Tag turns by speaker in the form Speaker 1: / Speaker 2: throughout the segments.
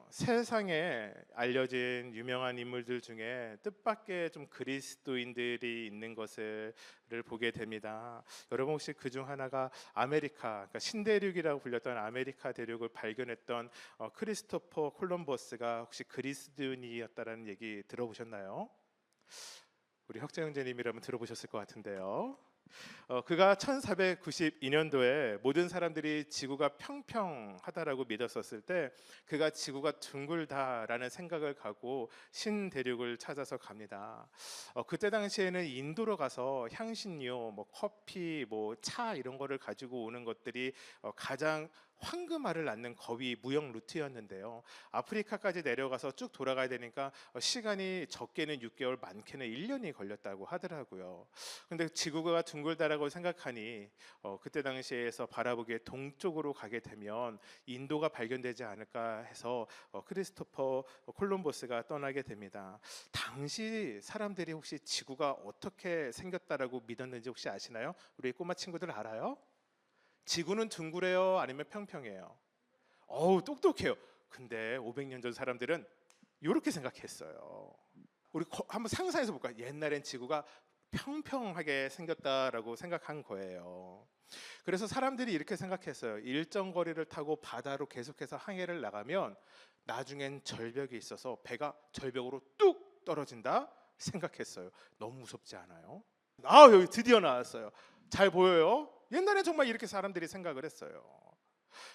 Speaker 1: 세상에 알려진 유명한 인물들 중에 뜻밖의 좀 그리스도인들이 있는 것을 보게 됩니다. 여러분 혹시 그 중 하나가 아메리카, 그러니까 신대륙이라고 불렸던 아메리카 대륙을 발견했던 크리스토퍼 콜럼버스가 혹시 그리스도인이었다라는 얘기 들어보셨나요? 우리 혁재 형제님이라면 들어보셨을 것 같은데요. 그가 1492년도에 모든 사람들이 지구가 평평하다라고 믿었었을 때 그가 지구가 둥글다라는 생각을 가고 신대륙을 찾아서 갑니다. 그때 당시에는 인도로 가서 향신료, 뭐 커피, 뭐 차 이런 거를 가지고 오는 것들이 가장 황금알을 낳는 거위 무역 루트였는데요. 아프리카까지 내려가서 쭉 돌아가야 되니까 시간이 적게는 6개월, 많게는 1년이 걸렸다고 하더라고요. 근데 지구가 둥글다라고 생각하니 그때 당시에서 바라보기에 동쪽으로 가게 되면 인도가 발견되지 않을까 해서 크리스토퍼 콜럼버스가 떠나게 됩니다. 당시 사람들이 혹시 지구가 어떻게 생겼다라고 믿었는지 혹시 아시나요? 우리 꼬마 친구들 알아요? 지구는 둥그래요? 아니면 평평해요? 어우, 똑똑해요. 근데 500년 전 사람들은 이렇게 생각했어요. 우리 한번 상상해서 볼까요? 옛날엔 지구가 평평하게 생겼다라고 생각한 거예요. 그래서 사람들이 이렇게 생각했어요. 일정 거리를 타고 바다로 계속해서 항해를 나가면 나중엔 절벽이 있어서 배가 절벽으로 뚝 떨어진다 생각했어요. 너무 무섭지 않아요? 여기 드디어 나왔어요. 잘 보여요? 옛날엔 정말 이렇게 사람들이 생각을 했어요.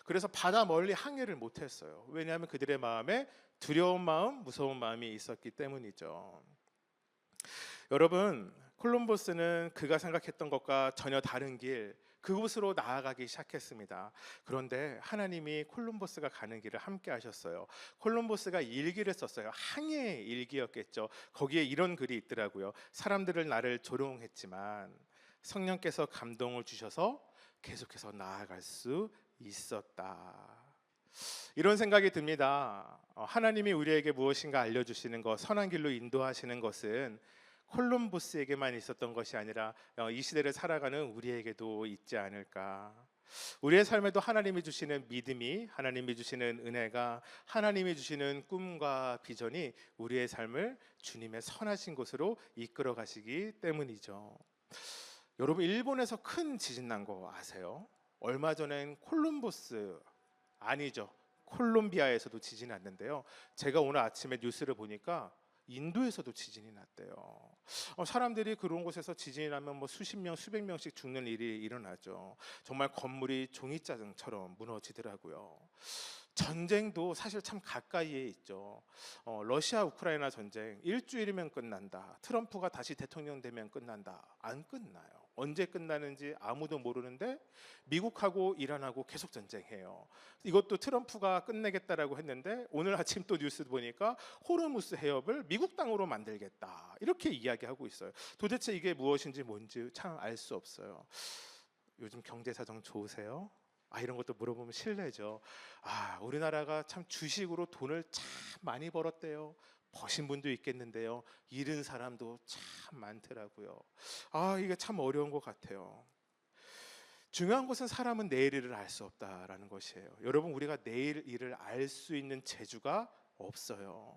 Speaker 1: 그래서 바다 멀리 항해를 못했어요. 왜냐하면 그들의 마음에 두려운 마음, 무서운 마음이 있었기 때문이죠. 여러분, 콜럼버스는 그가 생각했던 것과 전혀 다른 길, 그곳으로 나아가기 시작했습니다. 그런데 하나님이 콜럼버스가 가는 길을 함께 하셨어요. 콜럼버스가 일기를 썼어요. 항해의 일기였겠죠. 거기에 이런 글이 있더라고요. 사람들을 나를 조롱했지만 성령께서 감동을 주셔서 계속해서 나아갈 수 있었다. 이런 생각이 듭니다. 하나님이 우리에게 무엇인가 알려주시는 것, 선한 길로 인도하시는 것은 콜럼버스에게만 있었던 것이 아니라 이 시대를 살아가는 우리에게도 있지 않을까. 우리의 삶에도 하나님이 주시는 믿음이, 하나님이 주시는 은혜가, 하나님이 주시는 꿈과 비전이 우리의 삶을 주님의 선하신 곳으로 이끌어 가시기 때문이죠. 여러분, 일본에서 큰 지진 난 거 아세요? 얼마 전엔 콜럼버스, 아니죠, 콜롬비아에서도 지진이 났는데요. 제가 오늘 아침에 뉴스를 보니까 인도에서도 지진이 났대요. 사람들이 그런 곳에서 지진이 나면 뭐 수십 명, 수백 명씩 죽는 일이 일어나죠. 정말 건물이 종이장처럼 무너지더라고요. 전쟁도 사실 참 가까이에 있죠. 러시아 우크라이나 전쟁 일주일이면 끝난다. 트럼프가 다시 대통령 되면 끝난다. 안 끝나요. 언제 끝나는지 아무도 모르는데 미국하고 이란하고 계속 전쟁해요. 이것도 트럼프가 끝내겠다라고 했는데 오늘 아침 또 뉴스 보니까 호르무스 해협을 미국 땅으로 만들겠다 이렇게 이야기하고 있어요. 도대체 이게 무엇인지 뭔지 참 알 수 없어요. 요즘 경제 사정 좋으세요? 이런 것도 물어보면 실례죠. 우리나라가 참 주식으로 돈을 참 많이 벌었대요. 버신 분도 있겠는데요. 잃은 사람도 참 많더라고요. 이게 참 어려운 것 같아요. 중요한 것은 사람은 내일 일을 알 수 없다라는 것이에요. 여러분, 우리가 내일 일을 알 수 있는 재주가 없어요.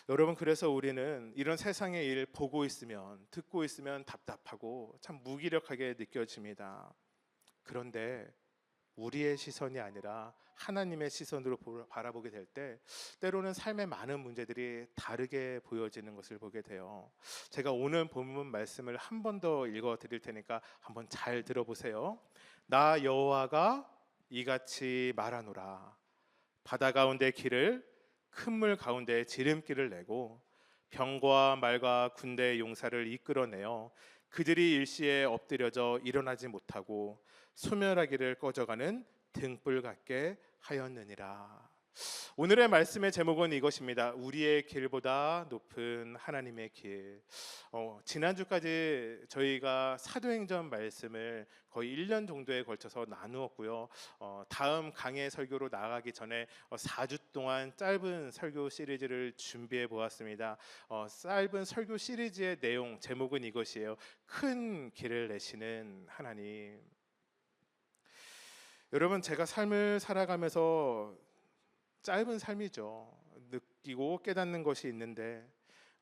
Speaker 1: 여러분, 그래서 우리는 이런 세상의 일 보고 있으면, 듣고 있으면 답답하고 참 무기력하게 느껴집니다. 그런데 우리의 시선이 아니라 하나님의 시선으로 바라보게 될 때 때로는 삶의 많은 문제들이 다르게 보여지는 것을 보게 돼요. 제가 오늘 본문 말씀을 한 번 더 읽어 드릴 테니까 한번 잘 들어보세요. 나 여호와가 이같이 말하노라. 바다 가운데 길을, 큰 물 가운데 지름길을 내고 병과 말과 군대의 용사를 이끌어내어 그들이 일시에 엎드려져 일어나지 못하고 소멸하기를 꺼져가는 등불 같게 하였느니라. 오늘의 말씀의 제목은 이것입니다. 우리의 길보다 높은 하나님의 길. 지난주까지 저희가 사도행전 말씀을 거의 1년 정도에 걸쳐서 나누었고요. 다음 강의 설교로 나가기 전에 4주 동안 짧은 설교 시리즈를 준비해 보았습니다. 짧은 설교 시리즈의 내용, 제목은 이것이에요. 큰 길을 내시는 하나님. 여러분, 제가 삶을 살아가면서 짧은 삶이죠. 느끼고 깨닫는 것이 있는데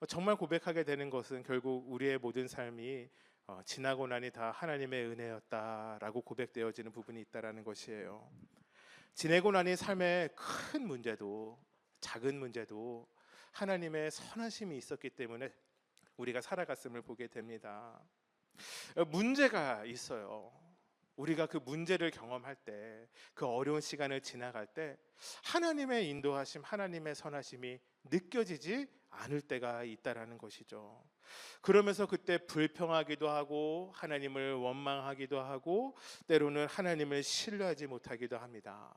Speaker 1: 정말 고백하게 되는 것은 결국 우리의 모든 삶이 지나고 나니 다 하나님의 은혜였다라고 고백되어지는 부분이 있다라는 것이에요. 지내고 나니 삶의 큰 문제도 작은 문제도 하나님의 선하심이 있었기 때문에 우리가 살아갔음을 보게 됩니다. 문제가 있어요. 우리가 그 문제를 경험할 때, 그 어려운 시간을 지나갈 때 하나님의 인도하심, 하나님의 선하심이 느껴지지 않을 때가 있다라는 것이죠. 그러면서 그때 불평하기도 하고 하나님을 원망하기도 하고 때로는 하나님을 신뢰하지 못하기도 합니다.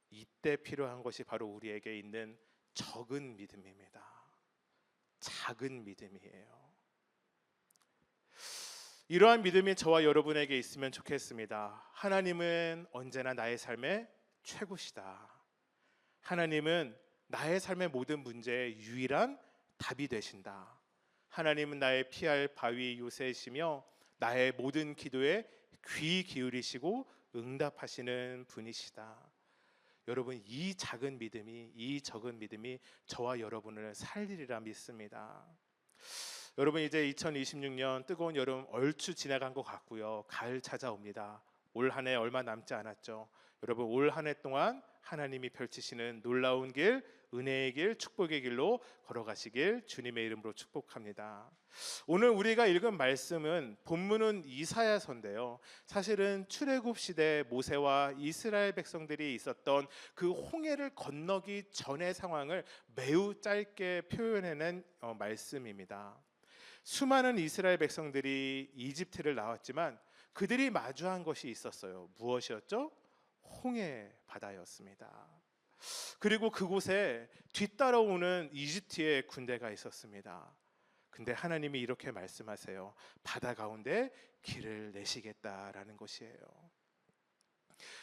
Speaker 1: 이때 필요한 것이 바로 우리에게 있는 적은 믿음입니다. 작은 믿음이에요. 이러한 믿음이 저와 여러분에게 있으면 좋겠습니다. 하나님은 언제나 나의 삶의 최고시다. 하나님은 나의 삶의 모든 문제의 유일한 답이 되신다. 하나님은 나의 피할 바위 요새이시며 나의 모든 기도에 귀 기울이시고 응답하시는 분이시다. 여러분, 이 작은 믿음이, 이 적은 믿음이 저와 여러분을 살리리라 믿습니다. 여러분, 이제 2026년 뜨거운 여름 얼추 지나간 것 같고요. 가을 찾아옵니다. 올 한 해 얼마 남지 않았죠. 여러분, 올 한 해 동안 하나님이 펼치시는 놀라운 길, 은혜의 길, 축복의 길로 걸어가시길 주님의 이름으로 축복합니다. 오늘 우리가 읽은 말씀은 본문은 이사야서인데요. 사실은 출애굽 시대 모세와 이스라엘 백성들이 있었던 그 홍해를 건너기 전의 상황을 매우 짧게 표현해낸 말씀입니다. 수많은 이스라엘 백성들이 이집트를 나왔지만 그들이 마주한 것이 있었어요. 무엇이었죠? 홍해 바다였습니다. 그리고 그곳에 뒤따라오는 이집트의 군대가 있었습니다. 근데 하나님이 이렇게 말씀하세요. 바다 가운데 길을 내시겠다라는 것이에요.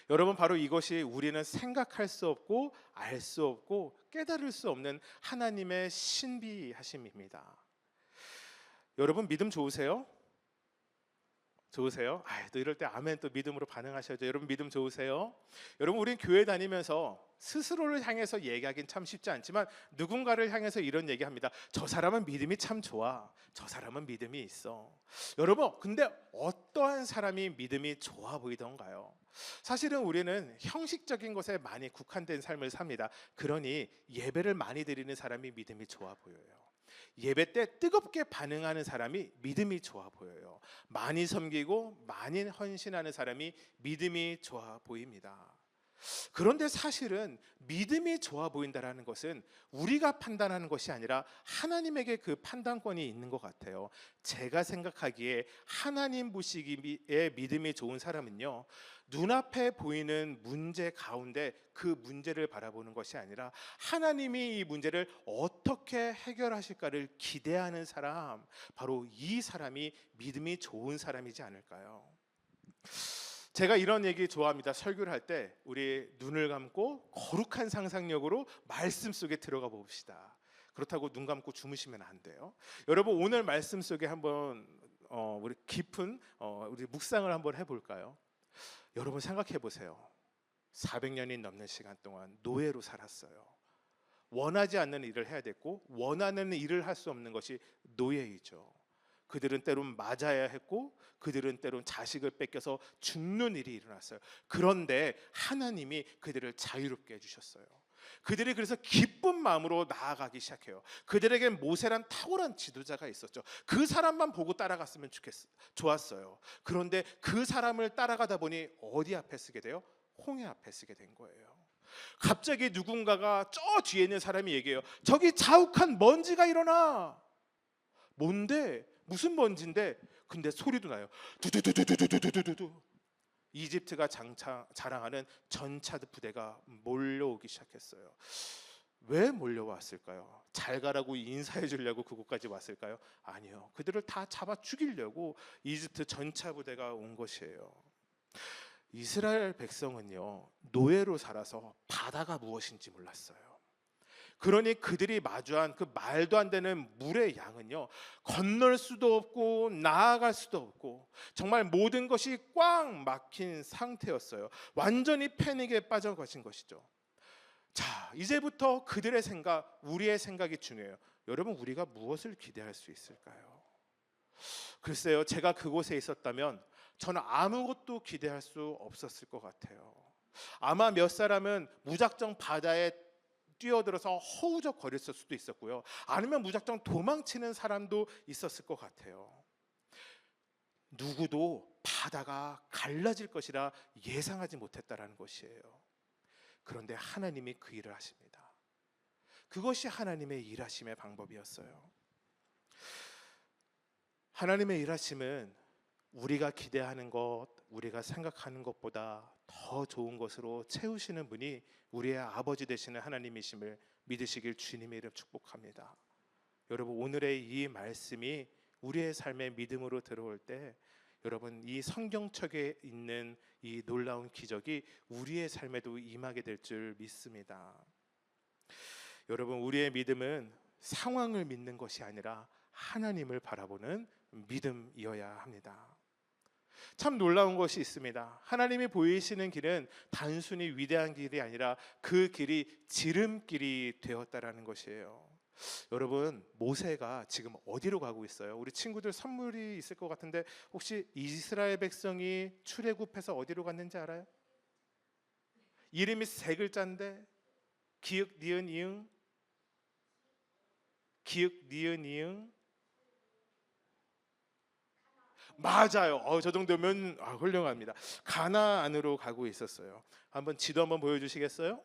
Speaker 1: 여러분, 바로 이것이 우리는 생각할 수 없고 알 수 없고 깨달을 수 없는 하나님의 신비하심입니다. 여러분, 믿음 좋으세요? 좋으세요? 또 이럴 때 아멘 또 믿음으로 반응하셔야죠. 여러분, 믿음 좋으세요? 여러분, 우린 교회 다니면서 스스로를 향해서 얘기하긴 참 쉽지 않지만 누군가를 향해서 이런 얘기합니다. 저 사람은 믿음이 참 좋아. 저 사람은 믿음이 있어. 여러분, 근데 어떠한 사람이 믿음이 좋아 보이던가요? 사실은 우리는 형식적인 것에 많이 국한된 삶을 삽니다. 그러니 예배를 많이 드리는 사람이 믿음이 좋아 보여요. 예배 때 뜨겁게 반응하는 사람이 믿음이 좋아 보여요. 많이 섬기고 많이 헌신하는 사람이 믿음이 좋아 보입니다. 그런데 사실은 믿음이 좋아 보인다는 것은 우리가 판단하는 것이 아니라 하나님에게 그 판단권이 있는 것 같아요. 제가 생각하기에 하나님 보시기에 믿음이 좋은 사람은요, 눈앞에 보이는 문제 가운데 그 문제를 바라보는 것이 아니라 하나님이 이 문제를 어떻게 해결하실까를 기대하는 사람, 바로 이 사람이 믿음이 좋은 사람이지 않을까요? 제가 이런 얘기 좋아합니다. 설교를 할 때 우리 눈을 감고 거룩한 상상력으로 말씀 속에 들어가 봅시다. 그렇다고 눈 감고 주무시면 안 돼요. 여러분, 오늘 말씀 속에 한번 우리 깊은 우리 묵상을 한번 해볼까요? 여러분, 생각해 보세요. 400년이 넘는 시간 동안 노예로 살았어요. 원하지 않는 일을 해야 됐고 원하는 일을 할 수 없는 것이 노예이죠. 그들은 때론 맞아야 했고 그들은 때론 자식을 뺏겨서 죽는 일이 일어났어요. 그런데 하나님이 그들을 자유롭게 해주셨어요. 그들이 그래서 기쁜 마음으로 나아가기 시작해요. 그들에겐 모세란 탁월한 지도자가 있었죠. 그 사람만 보고 따라갔으면 좋았어요. 그런데 그 사람을 따라가다 보니 어디 앞에 쓰게 돼요? 홍해 앞에 쓰게 된 거예요. 갑자기 누군가가 저 뒤에 있는 사람이 얘기해요. 저기 자욱한 먼지가 일어나. 뭔데? 무슨 먼지인데? 근데 소리도 나요. 두두두두두두두두두. 이집트가 자랑하는 전차 부대가 몰려오기 시작했어요. 왜 몰려왔을까요? 잘 가라고 인사해 주려고 그곳까지 왔을까요? 아니요. 그들을 다 잡아 죽이려고 이집트 전차 부대가 온 것이에요. 이스라엘 백성은요, 노예로 살아서 바다가 무엇인지 몰랐어요. 그러니 그들이 마주한 그 말도 안 되는 물의 양은요, 건널 수도 없고 나아갈 수도 없고 정말 모든 것이 꽉 막힌 상태였어요. 완전히 패닉에 빠져가신 것이죠. 자, 이제부터 그들의 생각, 우리의 생각이 중요해요. 여러분, 우리가 무엇을 기대할 수 있을까요? 글쎄요, 제가 그곳에 있었다면 저는 아무것도 기대할 수 없었을 것 같아요. 아마 몇 사람은 무작정 바다에 뛰어들어서 허우적거렸을 수도 있었고요. 아니면 무작정 도망치는 사람도 있었을 것 같아요. 누구도 바다가 갈라질 것이라 예상하지 못했다라는 것이에요. 그런데 하나님이 그 일을 하십니다. 그것이 하나님의 일하심의 방법이었어요. 하나님의 일하심은 우리가 기대하는 것, 우리가 생각하는 것보다 더 좋은 것으로 채우시는 분이 우리의 아버지 되시는 하나님이심을 믿으시길 주님의 이름 축복합니다. 여러분, 오늘의 이 말씀이 우리의 삶에 믿음으로 들어올 때 여러분, 이 성경책에 있는 이 놀라운 기적이 우리의 삶에도 임하게 될 줄 믿습니다. 여러분, 우리의 믿음은 상황을 믿는 것이 아니라 하나님을 바라보는 믿음이어야 합니다. 참 놀라운 것이 있습니다. 하나님이 보이시는 길은 단순히 위대한 길이 아니라 그 길이 지름길이 되었다라는 것이에요. 여러분, 모세가 지금 어디로 가고 있어요? 우리 친구들 선물이 있을 것 같은데 혹시 이스라엘 백성이 출애굽해서 어디로 갔는지 알아요? 이름이 세 글자인데 기역 니은 이응, 기역 니은 이응. 맞아요. 저 정도면 훌륭합니다. 가나안으로 가고 있었어요. 한번 지도 한번 보여주시겠어요?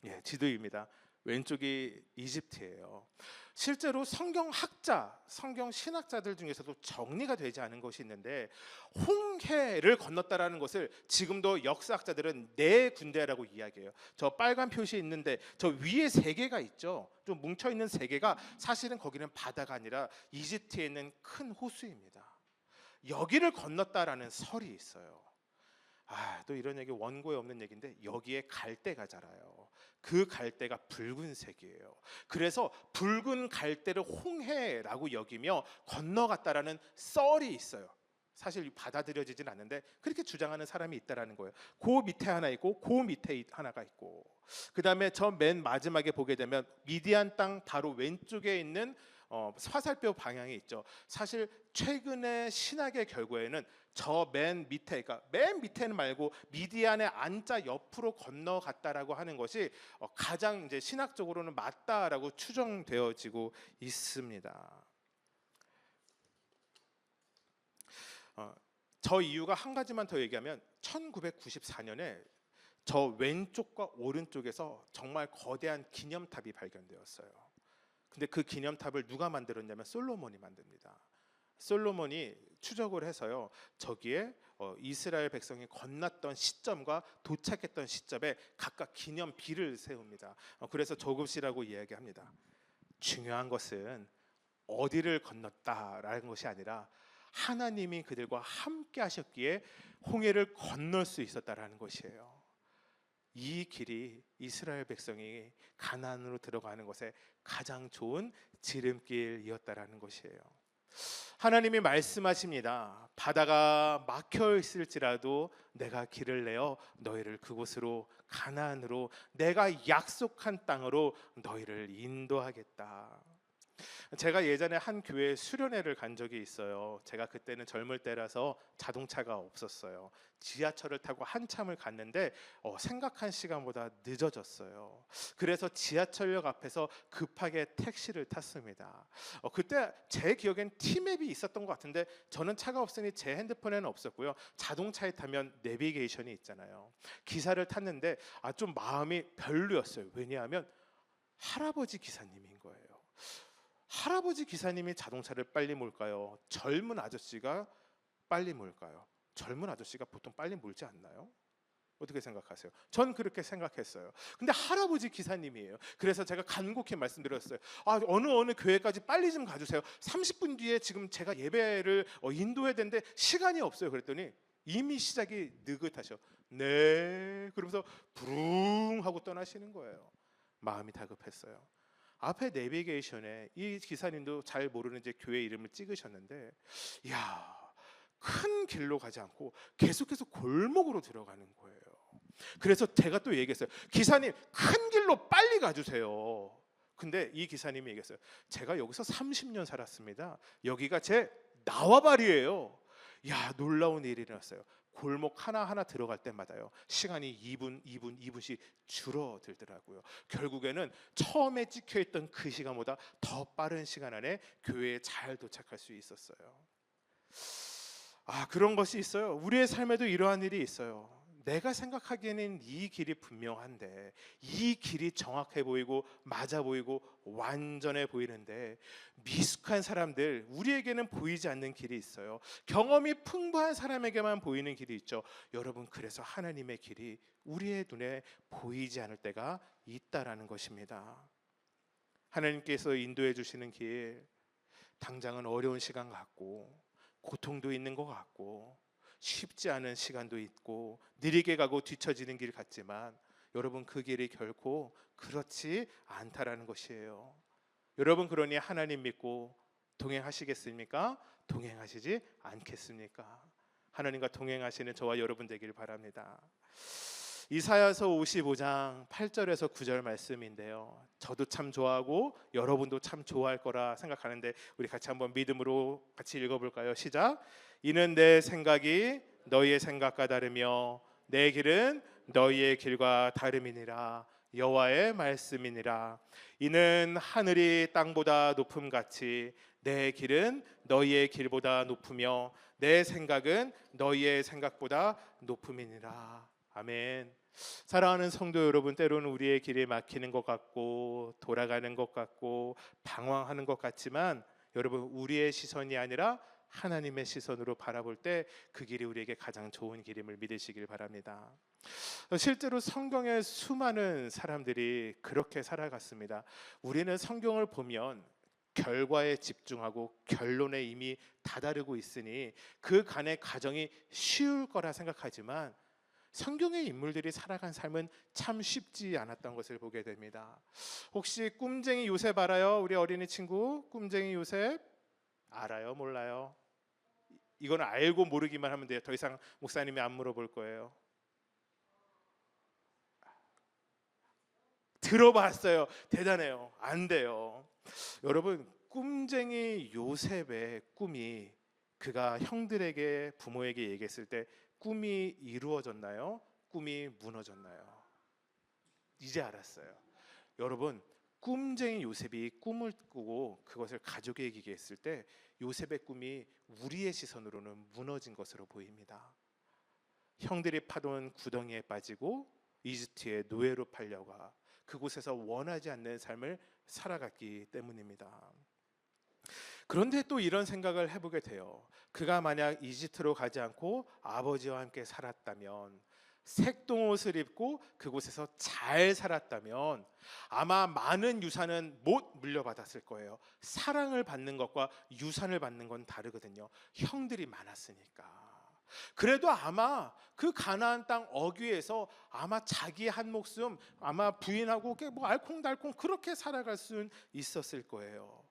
Speaker 1: 예, 지도입니다. 왼쪽이 이집트예요. 실제로 성경학자, 성경 신학자들 중에서도 정리가 되지 않은 것이 있는데 홍해를 건넜다라는 것을 지금도 역사학자들은 네 군데라고 이야기해요. 저 빨간 표시 있는데 저 위에 세 개가 있죠. 좀 뭉쳐 있는 세 개가 사실은 거기는 바다가 아니라 이집트에 있는 큰 호수입니다. 여기를 건넜다라는 설이 있어요. 또 이런 얘기 원고에 없는 얘기인데 여기에 갈대가 자라요. 그 갈대가 붉은색이에요. 그래서 붉은 갈대를 홍해라고 여기며 건너갔다라는 썰이 있어요. 사실 받아들여지진 않는데 그렇게 주장하는 사람이 있다라는 거예요. 그 밑에 하나 있고 그 밑에 하나가 있고, 그 다음에 저 맨 마지막에 보게 되면 미디안 땅 바로 왼쪽에 있는 화살표 방향이 있죠. 사실 최근의 신학의 결과에는 저 맨 밑에, 그러니까 맨 밑에는 말고 미디안의 안자 옆으로 건너갔다라고 하는 것이 가장 이제 신학적으로는 맞다라고 추정되어지고 있습니다. 저 이유가 한 가지만 더 얘기하면 1994년에 저 왼쪽과 오른쪽에서 정말 거대한 기념탑이 발견되었어요. 근데 그 기념탑을 누가 만들었냐면 솔로몬이 만듭니다. 솔로몬이 추적을 해서요, 저기에 이스라엘 백성이 건넜던 시점과 도착했던 시점에 각각 기념비를 세웁니다. 그래서 저것이라고 이야기합니다. 중요한 것은 어디를 건넜다라는 것이 아니라 하나님이 그들과 함께 하셨기에 홍해를 건널 수 있었다라는 것이에요. 이 길이 이스라엘 백성이 가나안으로 들어가는 것에 가장 좋은 지름길이었다라는 것이에요. 하나님이 말씀하십니다. 바다가 막혀 있을지라도 내가 길을 내어 너희를 그곳으로, 가나안으로, 내가 약속한 땅으로 너희를 인도하겠다. 제가 예전에 한 교회 수련회를 간 적이 있어요. 제가 그때는 젊을 때라서 자동차가 없었어요. 지하철을 타고 한참을 갔는데 생각한 시간보다 늦어졌어요. 그래서 지하철역 앞에서 급하게 택시를 탔습니다. 그때 제 기억엔 티맵이 있었던 것 같은데 저는 차가 없으니 제 핸드폰에는 없었고요. 자동차에 타면 내비게이션이 있잖아요. 기사를 탔는데 좀 마음이 별로였어요. 왜냐하면 할아버지 기사님인 거예요. 할아버지 기사님이 자동차를 빨리 몰까요? 젊은 아저씨가 빨리 몰까요? 젊은 아저씨가 보통 빨리 몰지 않나요? 어떻게 생각하세요? 전 그렇게 생각했어요. 근데 할아버지 기사님이에요. 그래서 제가 간곡히 말씀드렸어요. 어느 교회까지 빨리 좀 가주세요. 30분 뒤에 지금 제가 예배를 인도해야 되는데 시간이 없어요. 그랬더니 이미 시작이 느긋하셔. 네, 그러면서 부릉 하고 떠나시는 거예요. 마음이 다급했어요. 앞에 내비게이션에 이 기사님도 잘 모르는 이제 교회 이름을 찍으셨는데, 이야, 큰 길로 가지 않고 계속해서 골목으로 들어가는 거예요. 그래서 제가 또 얘기했어요. 기사님, 큰 길로 빨리 가주세요. 근데 이 기사님이 얘기했어요. 제가 여기서 30년 살았습니다. 여기가 제 나와바리예요. 야, 놀라운 일이 일어났어요. 골목 하나하나 들어갈 때마다요, 시간이 2분씩 줄어들더라고요. 결국에는 처음에 찍혀있던 그 시간보다 더 빠른 시간 안에 교회에 잘 도착할 수 있었어요. 그런 것이 있어요. 우리의 삶에도 이러한 일이 있어요. 내가 생각하기에는 이 길이 분명한데, 이 길이 정확해 보이고 맞아 보이고 완전해 보이는데, 미숙한 사람들, 우리에게는 보이지 않는 길이 있어요. 경험이 풍부한 사람에게만 보이는 길이 있죠. 여러분, 그래서 하나님의 길이 우리의 눈에 보이지 않을 때가 있다라는 것입니다. 하나님께서 인도해 주시는 길, 당장은 어려운 시간 같고 고통도 있는 것 같고 쉽지 않은 시간도 있고 느리게 가고 뒤처지는 길 같지만, 여러분, 그 길이 결코 그렇지 않다라는 것이에요. 여러분, 그러니 하나님 믿고 동행하시겠습니까? 동행하시지 않겠습니까? 하나님과 동행하시는 저와 여러분 되길 바랍니다. 이사야서 55장 8절에서 9절 말씀인데요, 저도 참 좋아하고 여러분도 참 좋아할 거라 생각하는데, 우리 같이 한번 믿음으로 같이 읽어볼까요? 시작. 이는 내 생각이 너희의 생각과 다르며 내 길은 너희의 길과 다름이니라. 여호와의 말씀이니라. 이는 하늘이 땅보다 높음같이 내 길은 너희의 길보다 높으며 내 생각은 너희의 생각보다 높음이니라. 아멘. 사랑하는 성도 여러분, 때로는 우리의 길이 막히는 것 같고 돌아가는 것 같고 방황하는 것 같지만, 여러분, 우리의 시선이 아니라 하나님의 시선으로 바라볼 때 그 길이 우리에게 가장 좋은 길임을 믿으시길 바랍니다. 실제로 성경의 수많은 사람들이 그렇게 살아갔습니다. 우리는 성경을 보면 결과에 집중하고 결론에 이미 다다르고 있으니 그 간의 과정이 쉬울 거라 생각하지만, 성경의 인물들이 살아간 삶은 참 쉽지 않았던 것을 보게 됩니다. 혹시 꿈쟁이 요셉 알아요? 우리 어린이 친구, 꿈쟁이 요셉 알아요? 몰라요? 이건 알고 모르기만 하면 돼요. 더 이상 목사님이 안 물어볼 거예요. 들어봤어요. 대단해요. 안 돼요. 여러분, 꿈쟁이 요셉의 꿈이, 그가 형들에게, 부모에게 얘기했을 때 꿈이 이루어졌나요? 꿈이 무너졌나요? 이제 알았어요. 여러분, 꿈쟁이 요셉이 꿈을 꾸고 그것을 가족에게 얘기했을 때 요셉의 꿈이 우리의 시선으로는 무너진 것으로 보입니다. 형들이 파던 구덩이에 빠지고 이집트의 노예로 팔려가 그곳에서 원하지 않는 삶을 살아갔기 때문입니다. 그런데 또 이런 생각을 해보게 돼요. 그가 만약 이집트로 가지 않고 아버지와 함께 살았다면, 색동옷을 입고 그곳에서 잘 살았다면 아마 많은 유산은 못 물려받았을 거예요. 사랑을 받는 것과 유산을 받는 건 다르거든요. 형들이 많았으니까. 그래도 아마 그 가나안 땅 어귀에서 아마 자기 한 목숨, 아마 부인하고 뭐 알콩달콩 그렇게 살아갈 수는 있었을 거예요.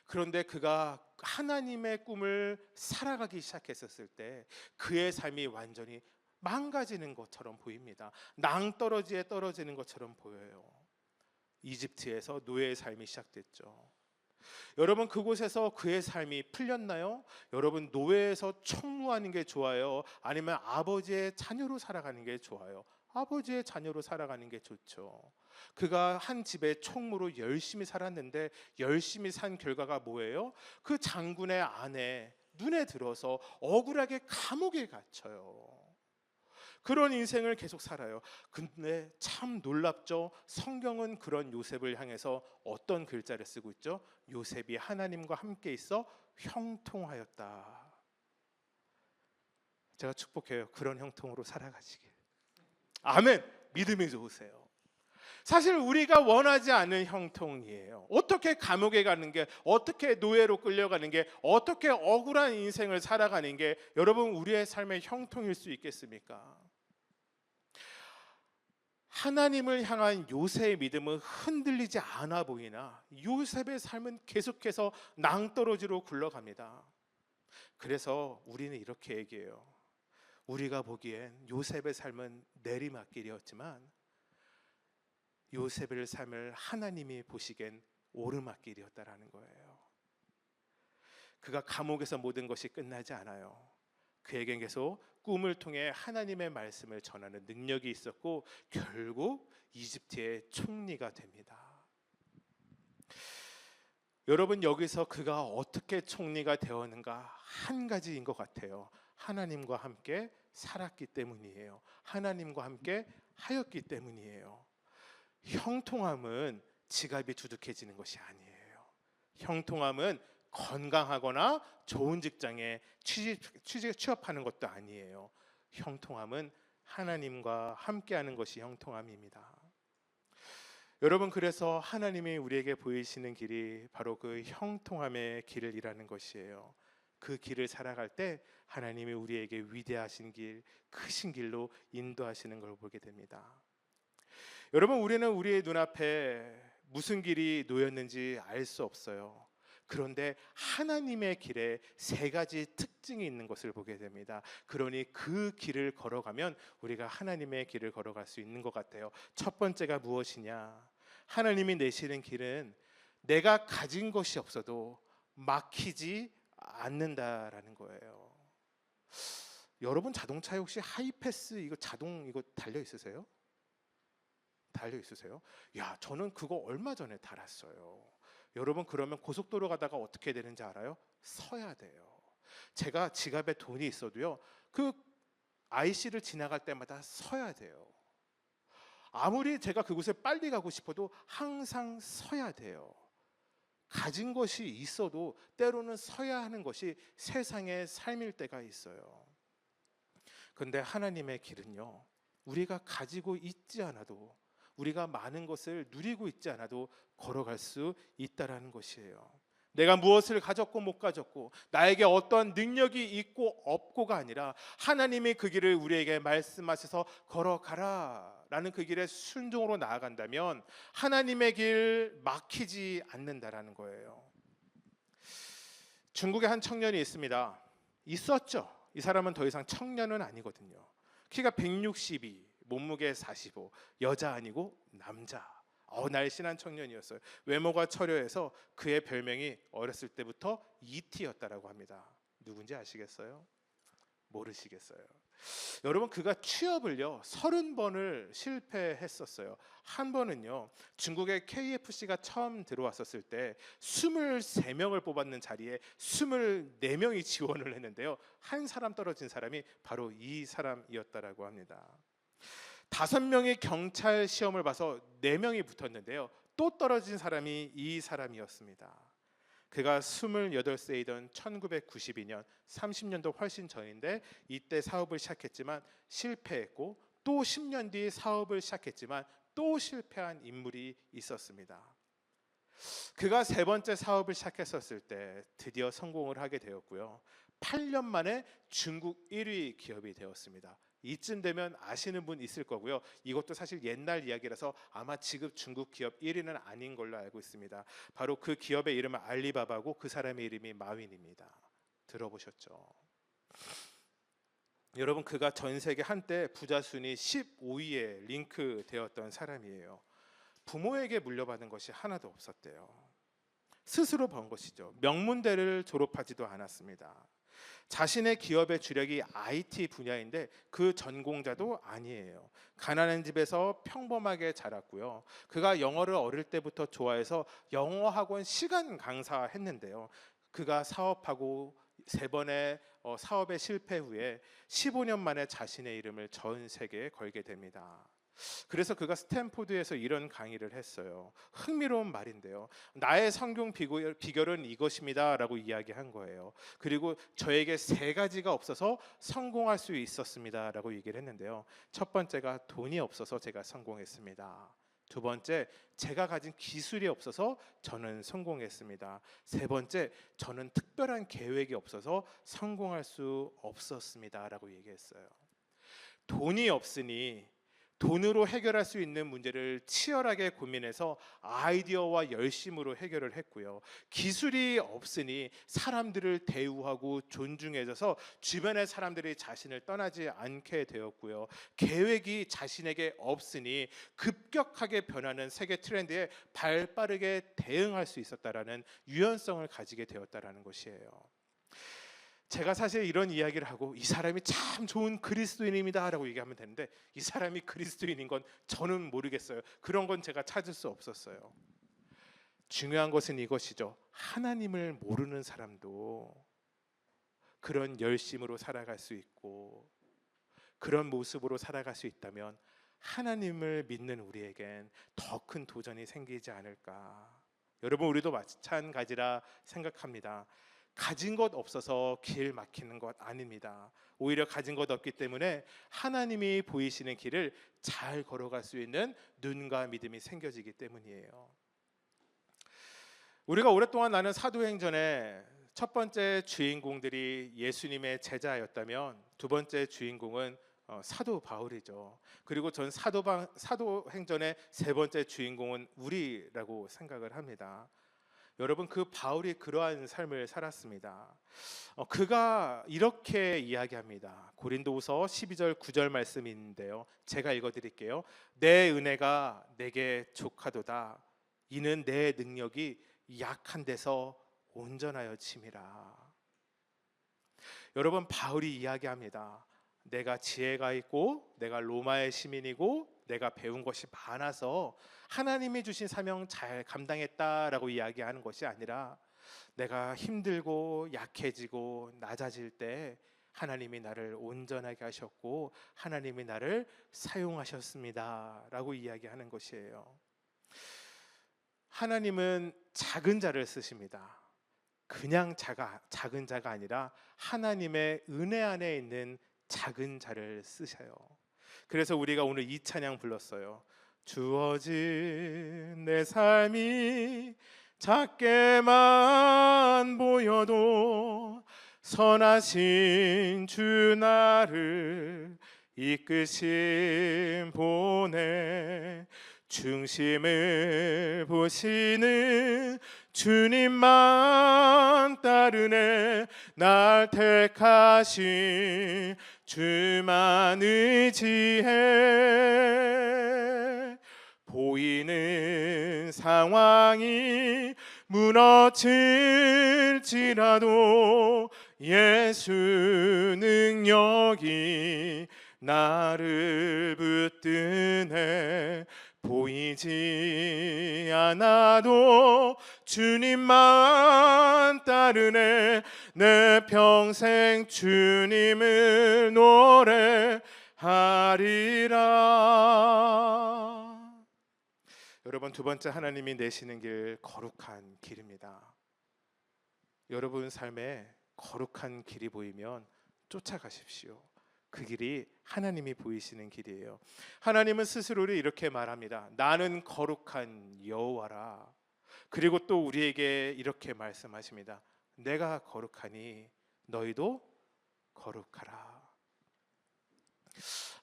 Speaker 1: 그런데 그가 하나님의 꿈을 살아가기 시작했었을 때 그의 삶이 완전히 망가지는 것처럼 보입니다. 낭떠러지에 떨어지는 것처럼 보여요. 이집트에서 노예의 삶이 시작됐죠. 여러분, 그곳에서 그의 삶이 풀렸나요? 여러분, 노예에서 총무하는 게 좋아요? 아니면 아버지의 자녀로 살아가는 게 좋아요? 아버지의 자녀로 살아가는 게 좋죠. 그가 한 집의 총무로 열심히 살았는데, 열심히 산 결과가 뭐예요? 그 장군의 아내 눈에 들어서 억울하게 감옥에 갇혀요. 그런 인생을 계속 살아요. 근데 참 놀랍죠? 성경은 그런 요셉을 향해서 어떤 글자를 쓰고 있죠? 요셉이 하나님과 함께 있어 형통하였다. 제가 축복해요. 그런 형통으로 살아가시길. 아멘. 믿음이 좋으세요. 사실 우리가 원하지 않는 형통이에요. 어떻게 감옥에 가는 게, 어떻게 노예로 끌려가는 게, 어떻게 억울한 인생을 살아가는 게 여러분 우리의 삶의 형통일 수 있겠습니까? 하나님을 향한 요셉의 믿음은 흔들리지 않아 보이나 요셉의 삶은 계속해서 낭떠러지로 굴러갑니다. 그래서 우리는 이렇게 얘기해요. 우리가 보기엔 요셉의 삶은 내리막길이었지만 요셉의 삶을 하나님이 보시기엔 오르막길이었다라는 거예요. 그가 감옥에서 모든 것이 끝나지 않아요. 그에겐 계속 꿈을 통해 하나님의 말씀을 전하는 능력이 있었고 결국 이집트의 총리가 됩니다. 여러분, 여기서 그가 어떻게 총리가 되었는가? 한 가지인 것 같아요. 하나님과 함께 살았기 때문이에요. 하나님과 함께 하였기 때문이에요. 형통함은 지갑이 두둑해지는 것이 아니에요. 형통함은 건강하거나 좋은 직장에 취업하는 것도 아니에요. 형통함은 하나님과 함께하는 것이 형통함입니다. 여러분, 그래서 하나님이 우리에게 보이시는 길이 바로 그 형통함의 길이라는 것이에요. 그 길을 살아갈 때 하나님이 우리에게 위대하신 길, 크신 길로 인도하시는 걸 보게 됩니다. 여러분, 우리는 우리의 눈앞에 무슨 길이 놓였는지 알 수 없어요. 그런데 하나님의 길에 세 가지 특징이 있는 것을 보게 됩니다. 그러니 그 길을 걸어가면 우리가 하나님의 길을 걸어갈 수 있는 것 같아요. 첫 번째가 무엇이냐? 하나님이 내시는 길은 내가 가진 것이 없어도 막히지 않는다라는 거예요. 여러분, 자동차에 혹시 하이패스 이거 자동 이거 달려 있으세요? 달려 있으세요? 야, 저는 그거 얼마 전에 달았어요. 여러분, 그러면 고속도로 가다가 어떻게 되는지 알아요? 서야 돼요. 제가 지갑에 돈이 있어도요, 그 IC를 지나갈 때마다 서야 돼요. 아무리 제가 그곳에 빨리 가고 싶어도 항상 서야 돼요. 가진 것이 있어도 때로는 서야 하는 것이 세상의 삶일 때가 있어요. 그런데 하나님의 길은요, 우리가 가지고 있지 않아도, 우리가 많은 것을 누리고 있지 않아도 걸어갈 수 있다라는 것이에요. 내가 무엇을 가졌고 못 가졌고 나에게 어떤 능력이 있고 없고가 아니라 하나님이 그 길을 우리에게 말씀하셔서 걸어가라 라는 그 길에 순종으로 나아간다면 하나님의 길 막히지 않는다라는 거예요. 중국에 한 청년이 있었죠. 이 사람은 더 이상 청년은 아니거든요. 키가 162, 몸무게 45, 여자 아니고 남자. 날씬한 청년이었어요. 외모가 처려해서 그의 별명이 어렸을 때부터 이티였다라고 합니다. 누군지 아시겠어요? 모르시겠어요? 여러분, 그가 취업을요 30번을 실패했었어요. 한 번은요, 중국의 KFC가 처음 들어왔었을 때 23명을 뽑았는 자리에 24명이 지원을 했는데요, 한 사람 떨어진 사람이 바로 이 사람이었다라고 합니다. 5명이 경찰 시험을 봐서 4명이 붙었는데요, 또 떨어진 사람이 이 사람이었습니다. 그가 28세이던 1992년 30년도 훨씬 전인데 이때 사업을 시작했지만 실패했고, 또 10년 뒤 사업을 시작했지만 또 실패한 인물이 있었습니다. 그가 세 번째 사업을 시작했었을 때 드디어 성공을 하게 되었고요, 8년 만에 중국 1위 기업이 되었습니다. 이쯤 되면 아시는 분 있을 거고요. 이것도 사실 옛날 이야기라서 아마 지금 중국 기업 1위는 아닌 걸로 알고 있습니다. 바로 그 기업의 이름은 알리바바고 그 사람의 이름이 마윈입니다. 들어보셨죠? 여러분, 그가 전 세계 한때 부자 순위 15위에 링크되었던 사람이에요. 부모에게 물려받은 것이 하나도 없었대요. 스스로 번 것이죠. 명문대를 졸업하지도 않았습니다. 자신의 기업의 주력이 IT 분야인데 그 전공자도 아니에요. 가난한 집에서 평범하게 자랐고요. 그가 영어를 어릴 때부터 좋아해서 영어 학원 시간 강사했는데요, 그가 사업하고 3번의 사업의 실패 후에 15년 만에 자신의 이름을 전 세계에 걸게 됩니다. 그래서 그가 스탠포드에서 이런 강의를 했어요. 흥미로운 말인데요, 나의 성공 비결은 이것입니다 라고 이야기한 거예요. 그리고 저에게 3가지가 없어서 성공할 수 있었습니다 라고 얘기를 했는데요, 첫 번째가 돈이 없어서 제가 성공했습니다. 두 번째, 제가 가진 기술이 없어서 저는 성공했습니다. 세 번째, 저는 특별한 계획이 없어서 성공할 수 없었습니다 라고 얘기했어요. 돈이 없으니 돈으로 해결할 수 있는 문제를 치열하게 고민해서 아이디어와 열심으로 해결을 했고요. 기술이 없으니 사람들을 대우하고 존중해줘서 주변의 사람들이 자신을 떠나지 않게 되었고요. 계획이 자신에게 없으니 급격하게 변하는 세계 트렌드에 발빠르게 대응할 수 있었다라는 유연성을 가지게 되었다라는 것이에요. 제가 사실 이런 이야기를 하고 이 사람이 참 좋은 그리스도인입니다 라고 얘기하면 되는데, 이 사람이 그리스도인인 건 저는 모르겠어요. 그런 건 제가 찾을 수 없었어요. 중요한 것은 이것이죠. 하나님을 모르는 사람도 그런 열심으로 살아갈 수 있고 그런 모습으로 살아갈 수 있다면 하나님을 믿는 우리에겐 더 큰 도전이 생기지 않을까. 여러분, 우리도 마찬가지라 생각합니다. 가진 것 없어서 길 막히는 것 아닙니다. 오히려 가진 것 없기 때문에 하나님이 보이시는 길을 잘 걸어갈 수 있는 눈과 믿음이 생겨지기 때문이에요. 우리가 오랫동안 나눈 사도행전의 첫 번째 주인공들이 예수님의 제자였다면 두 번째 주인공은 사도 바울이죠. 그리고 전 사도행전의 세 번째 주인공은 우리라고 생각을 합니다. 여러분, 그 바울이 그러한 삶을 살았습니다. 그가 이렇게 이야기합니다. 고린도후서 12절 9절 말씀인데요, 제가 읽어드릴게요. 내 은혜가 내게 족하도다. 이는 내 능력이 약한 데서 온전하여 침이라. 여러분, 바울이 이야기합니다. 내가 지혜가 있고 내가 로마의 시민이고 내가 배운 것이 많아서 하나님이 주신 사명 잘 감당했다라고 이야기하는 것이 아니라, 내가 힘들고 약해지고 낮아질 때 하나님이 나를 온전하게 하셨고 하나님이 나를 사용하셨습니다 라고 이야기하는 것이에요. 하나님은 작은 자를 쓰십니다. 그냥 작은 자가 아니라 하나님의 은혜 안에 있는 작은 자를 쓰셔요. 그래서 우리가 오늘 이 찬양 불렀어요. 주어진 내 삶이 작게만 보여도 선하신 주 나를 이끄심 보내. 중심을 보시는 주님만 따르네. 날 택하신 주만 의지해. 보이는 상황이 무너질지라도 예수 능력이 나를 붙드네. 보이지 않아도 주님만 따르네. 내 평생 주님을 노래하리라. 여러분, 두 번째, 하나님이 내시는 길 거룩한 길입니다. 여러분 삶에 거룩한 길이 보이면 쫓아가십시오. 그 길이 하나님이 보이시는 길이에요. 하나님은 스스로를 이렇게 말합니다. 나는 거룩한 여호와라. 그리고 또 우리에게 이렇게 말씀하십니다. 내가 거룩하니 너희도 거룩하라.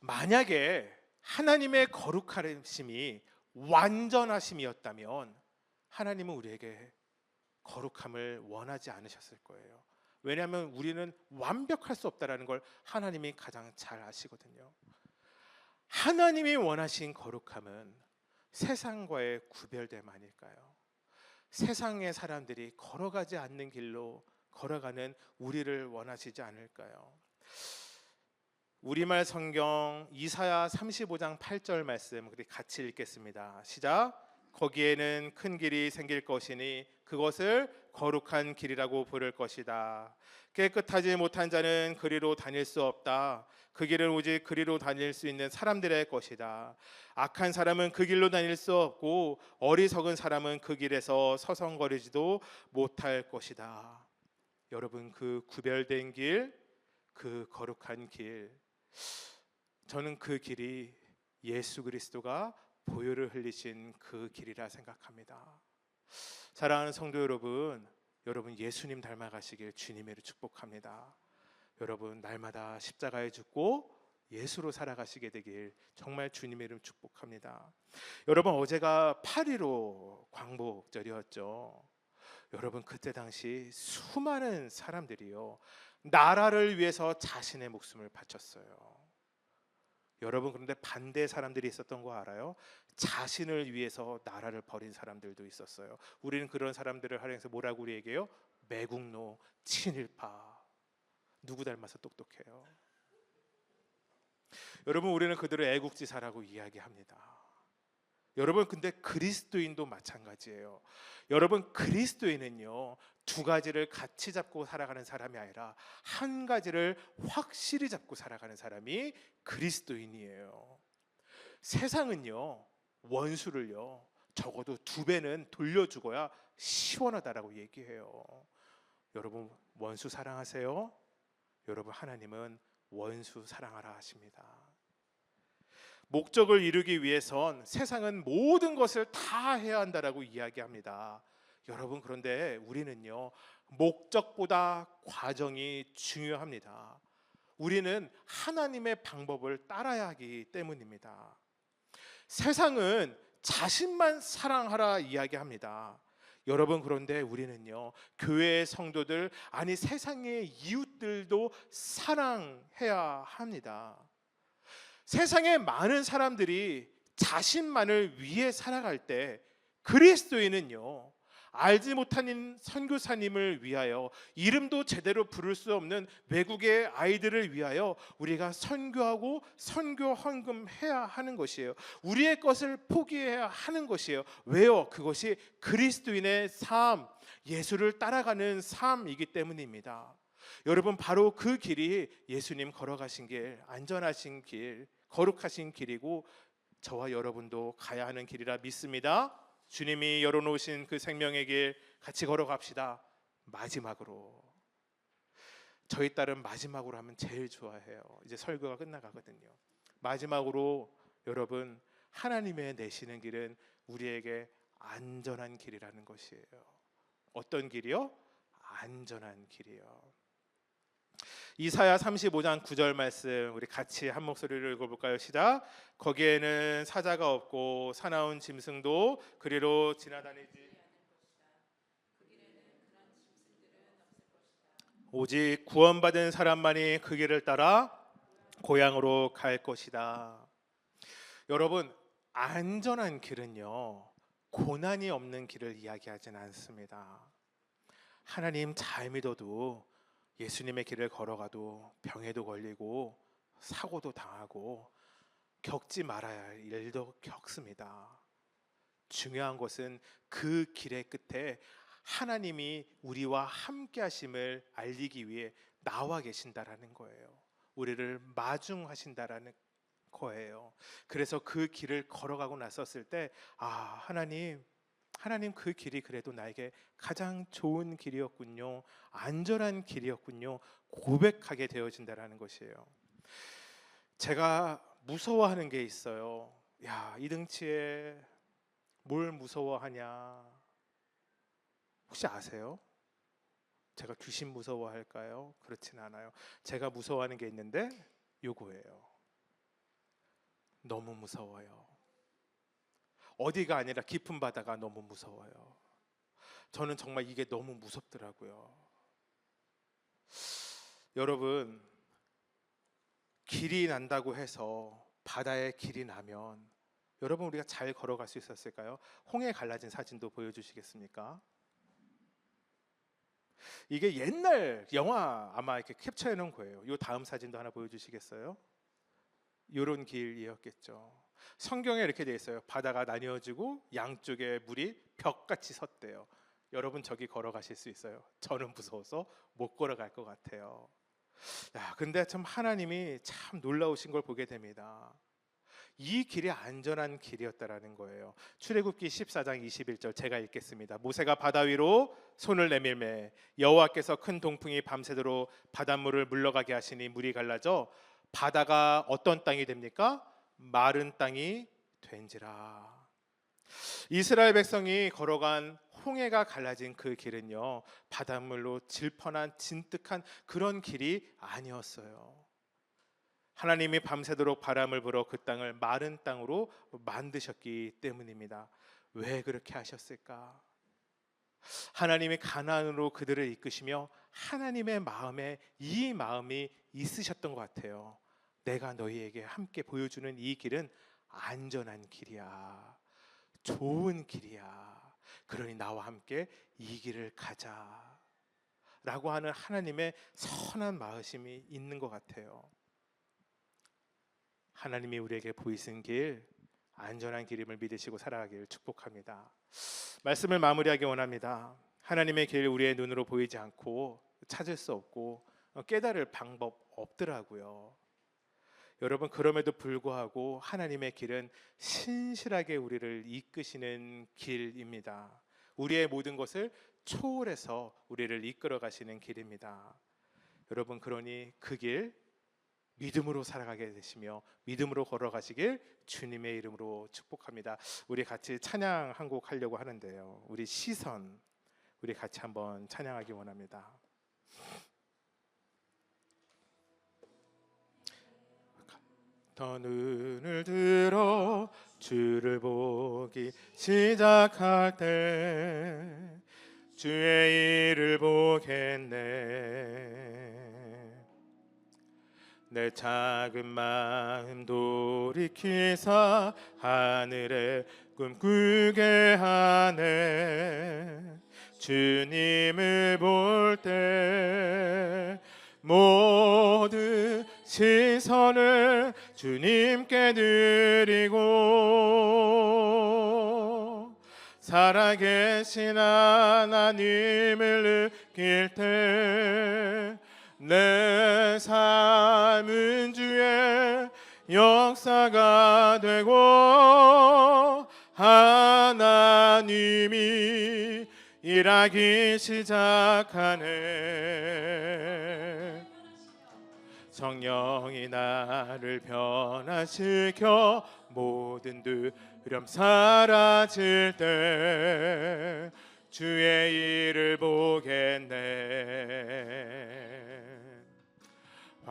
Speaker 1: 만약에 하나님의 거룩하심이 완전하심이었다면 하나님은 우리에게 거룩함을 원하지 않으셨을 거예요. 왜냐하면 우리는 완벽할 수 없다라는 걸 하나님이 가장 잘 아시거든요. 하나님이 원하신 거룩함은 세상과의 구별됨 아닐까요? 세상의 사람들이 걸어가지 않는 길로 걸어가는 우리를 원하시지 않을까요? 우리말 성경 이사야 35장 8절 말씀 우리 같이 읽겠습니다. 시작. 거기에는 큰 길이 생길 것이니 그것을 거룩한 길이라고 부를 것이다. 깨끗하지 못한 자는 그리로 다닐 수 없다. 그 길은 오직 그리로 다닐 수 있는 사람들의 것이다. 악한 사람은 그 길로 다닐 수 없고 어리석은 사람은 그 길에서 서성거리지도 못할 것이다. 여러분, 그 구별된 길, 그 거룩한 길, 저는 그 길이 예수 그리스도가 보혈을 흘리신 그 길이라 생각합니다. 사랑하는 성도 여러분, 여러분 예수님 닮아가시길 주님으로 축복합니다. 여러분 날마다 십자가에 죽고 예수로 살아가시게 되길 정말 주님의 이름 축복합니다. 여러분, 어제가 8.15 광복절이었죠. 여러분, 그때 당시 수많은 사람들이요, 나라를 위해서 자신의 목숨을 바쳤어요. 여러분, 그런데 반대 사람들이 있었던 거 알아요? 자신을 위해서 나라를 버린 사람들도 있었어요. 우리는 그런 사람들을 활용해서 뭐라고 우리에게요? 매국노, 친일파. 누구 닮아서 똑똑해요? 여러분, 우리는 그들을 애국지사라고 이야기합니다. 여러분, 근데 그리스도인도 마찬가지예요. 여러분, 그리스도인은요, 두 가지를 같이 잡고 살아가는 사람이 아니라 한 가지를 확실히 잡고 살아가는 사람이 그리스도인이에요. 세상은요, 원수를요, 적어도 2배는 돌려주고야 시원하다라고 얘기해요. 여러분, 원수 사랑하세요? 여러분, 하나님은 원수 사랑하라 하십니다. 목적을 이루기 위해선 세상은 모든 것을 다 해야 한다라고 이야기합니다. 여러분, 그런데 우리는요, 목적보다 과정이 중요합니다. 우리는 하나님의 방법을 따라야 하기 때문입니다. 세상은 자신만 사랑하라 이야기합니다. 여러분, 그런데 우리는요, 교회의 성도들, 아니 세상의 이웃들도 사랑해야 합니다. 세상에 많은 사람들이 자신만을 위해 살아갈 때 그리스도인은요, 알지 못하는 선교사님을 위하여, 이름도 제대로 부를 수 없는 외국의 아이들을 위하여 우리가 선교하고 선교 헌금해야 하는 것이에요. 우리의 것을 포기해야 하는 것이에요. 왜요? 그것이 그리스도인의 삶, 예수를 따라가는 삶이기 때문입니다. 여러분, 바로 그 길이 예수님 걸어가신 길, 안전하신 길, 거룩하신 길이고 저와 여러분도 가야 하는 길이라 믿습니다. 주님이 열어놓으신 그 생명의 길 같이 걸어갑시다. 마지막으로, 저희 딸은 마지막으로 하면 제일 좋아해요. 이제 설교가 끝나가거든요. 마지막으로 여러분, 하나님의 내시는 길은 우리에게 안전한 길이라는 것이에요. 어떤 길이요? 안전한 길이요. 이사야 35장 9절 말씀 우리 같이 한 목소리로 읽어볼까요? 시작. 거기에는 사자가 없고 사나운 짐승도 그리로 지나다니지 오직 구원받은 사람만이 그 길을 따라 고향으로 갈 것이다. 여러분, 안전한 길은요, 고난이 없는 길을 이야기하진 않습니다. 하나님 잘 믿어도 예수님의 길을 걸어가도 병에도 걸리고 사고도 당하고 겪지 말아야 할 일도 겪습니다. 중요한 것은 그 길의 끝에 하나님이 우리와 함께 하심을 알리기 위해 나와 계신다라는 거예요. 우리를 마중하신다라는 거예요. 그래서 그 길을 걸어가고 나섰을 때, 아, 하나님 그 길이 그래도 나에게 가장 좋은 길이었군요, 안전한 길이었군요, 고백하게 되어진다라는 것이에요. 제가 무서워하는 게 있어요. 야, 이 등치에 뭘 무서워하냐? 혹시 아세요? 제가 귀신 무서워할까요? 그렇진 않아요. 제가 무서워하는 게 있는데 요거예요. 너무 무서워요. 어디가 아니라 깊은 바다가 너무 무서워요. 저는 정말 이게 너무 무섭더라고요. 여러분, 길이 난다고 해서 바다에 길이 나면 여러분, 우리가 잘 걸어갈 수 있었을까요? 홍해 갈라진 사진도 보여주시겠습니까? 이게 옛날 영화 아마 이렇게 캡처해 놓은 거예요. 이 다음 사진도 하나 보여주시겠어요? 이런 길이었겠죠. 성경에 이렇게 돼 있어요. 바다가 나뉘어지고 양쪽에 물이 벽같이 섰대요. 여러분, 저기 걸어가실 수 있어요? 저는 무서워서 못 걸어갈 것 같아요. 야, 근데 참 하나님이 참 놀라우신 걸 보게 됩니다. 이 길이 안전한 길이었다라는 거예요. 출애굽기 14장 21절 제가 읽겠습니다. 모세가 바다 위로 손을 내밀매 여호와께서 큰 동풍이 밤새도록 바닷물을 물러가게 하시니 물이 갈라져 바다가 어떤 땅이 됩니까? 마른 땅이 된지라. 이스라엘 백성이 걸어간 홍해가 갈라진 그 길은요, 바닷물로 질펀한 진득한 그런 길이 아니었어요. 하나님이 밤새도록 바람을 불어 그 땅을 마른 땅으로 만드셨기 때문입니다. 왜 그렇게 하셨을까? 하나님이 가나안으로 그들을 이끄시며 하나님의 마음에 이 마음이 있으셨던 것 같아요. 내가 너희에게 함께 보여주는 이 길은 안전한 길이야, 좋은 길이야. 그러니 나와 함께 이 길을 가자 라고 하는 하나님의 선한 마음이 있는 것 같아요. 하나님이 우리에게 보이신 길, 안전한 길임을 믿으시고 살아가기를 축복합니다. 말씀을 마무리하기 원합니다. 하나님의 길 우리의 눈으로 보이지 않고 찾을 수 없고 깨달을 방법 없더라고요. 여러분, 그럼에도 불구하고 하나님의 길은 신실하게 우리를 이끄시는 길입니다. 우리의 모든 것을 초월해서 우리를 이끌어 가시는 길입니다. 여러분, 그러니 그 길 믿음으로 살아가게 되시며 믿음으로 걸어가시길 주님의 이름으로 축복합니다. 우리 같이 찬양 한 곡 하려고 하는데요, 우리 시선, 우리 같이 한번 찬양하기 원합니다. 더 눈을 들어 주를 보기 시작할 때 주의 일을 보겠네. 내 작은 마음 돌이키사 하늘에 꿈꾸게 하네. 주님을 볼 때 모든 시선을 주님께 드리고 살아계신 하나님을 느낄 때 내 삶은 주의 역사가 되고 하나님이 일하기 시작하네. 성령이 나를 변화시켜 모든 두려움 사라질 때 주의 일을 보겠네.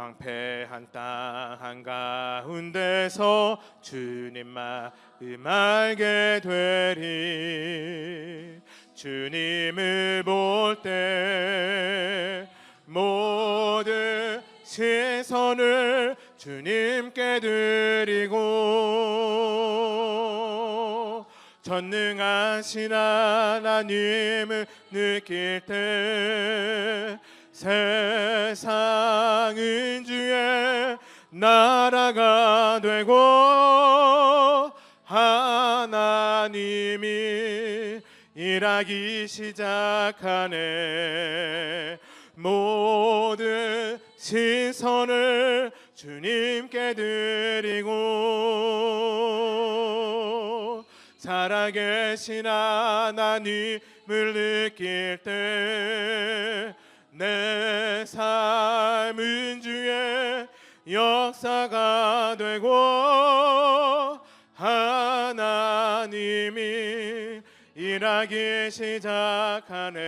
Speaker 1: 황폐한 땅 한가운데서 주님 마음 알게 되리. 주님을 볼 때 모든 시선을 주님께 드리고 전능하신 하나님을 느낄 때 세상은 주의 나라가 되고 하나님이 일하기 시작하네. 모든 시선을 주님께 드리고 살아계신 하나님을 느낄 때 내 삶은 주의 역사가 되고 하나님이 일하기 시작하네.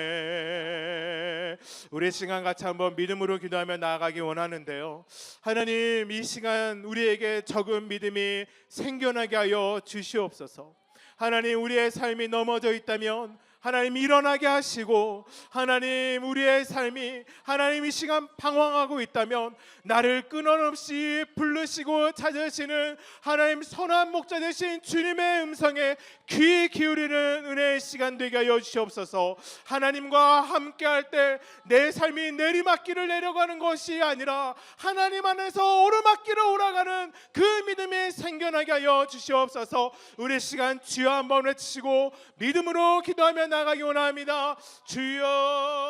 Speaker 1: 우리 시간 같이 한번 믿음으로 기도하며 나아가기 원하는데요, 하나님, 이 시간 우리에게 적은 믿음이 생겨나게 하여 주시옵소서. 하나님, 우리의 삶이 넘어져 있다면 하나님 일어나게 하시고, 하나님 우리의 삶이 하나님 이 시간 방황하고 있다면 나를 끊임없이 부르시고 찾으시는 하나님 선한 목자 되신 주님의 음성에 귀 기울이는 은혜의 시간 되게 하여 주시옵소서. 하나님과 함께할 때 내 삶이 내리막길을 내려가는 것이 아니라 하나님 안에서 오르막길을 올라가는 그 믿음이 생겨나게 하여 주시옵소서. 우리 시간 주여 한번 외치고 믿음으로 기도하며 나가기 원합니다. 주여.